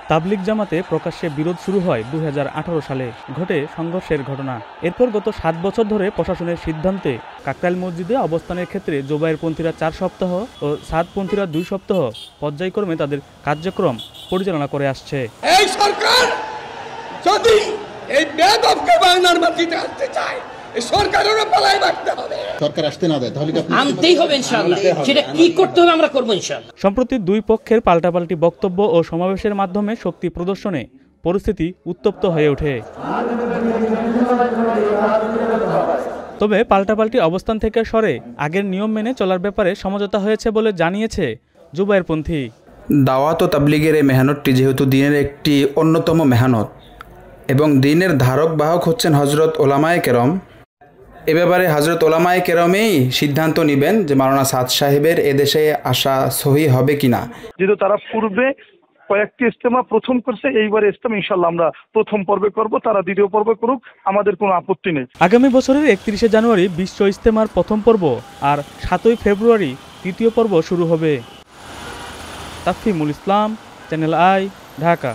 তাবলিগ জামাতে প্রকাশ্যে বিরোধ শুরু হয় 2018 সালে, ঘটে সংঘর্ষের ঘটনা। এরপর গত 7 বছর ধরে প্রশাসনের সিদ্ধান্তে কাকরাইল মসজিদে অবস্থানের ক্ষেত্রে জোবায়েরপন্থীরা 4 সপ্তাহ ও সাদপন্থীরা 2 সপ্তাহ পর্যায়ক্রমে তাদের কার্যক্রম পরিচালনা করে আসছে। এই সরকার যদি এই বেদবকে বাংলার মাটিতে আনতে চায়, এই সরকারেরও পালাই বাঁচতে হবে। সরকার আসতে না দেয় তাহলে আনতেই হবে ইনশাআল্লাহ। সেটা কি করতে হবে আমরা করব ইনশাআল্লাহ। সম্প্রতি দুই পক্ষের পাল্টাপাল্টি বক্তব্য ও সমাবেশের মাধ্যমে শক্তি প্রদর্শনে পরিস্থিতি উত্তপ্ত হয়ে ওঠে। তবে পাল্টাপাল্টি অবস্থান থেকে সরে আগের নিয়ম মেনে চলার ব্যাপারে সমঝোতা হয়েছে বলে জানিয়েছে জোবায়েরপন্থী। দাওয়াত ও তাবলিগের এই মেহনতটি যেহেতু দ্বীনের একটি অন্যতম মেহনত এবং দ্বীনের ধারক বাহক হচ্ছেন হজরত ওলামায়ে কেরাম, এ ব্যাপারে হজরত ওলামায়ে কেরামেই সিদ্ধান্ত নেবেন যে মাওলানা সাদ সাহেবের এদেশে আসা সহি হবে কিনা। যেহেতু তারা পূর্বে কয়েকটি ইজতেমা প্রথম করছে, এইবারে ইজতেমা ইনশাআল্লাহ আমরা প্রথম পর্বে করব, তারা দ্বিতীয় পর্বে করুক, আমাদের কোনো আপত্তি নেই। আগামী বছরের 31শে জানুয়ারি বিশ্ব ইজতেমার প্রথম পর্ব আর 7ই ফেব্রুয়ারি দ্বিতীয় পর্ব শুরু হবে। তাফহিমুল ইসলাম, চ্যানেল আই, ঢাকা।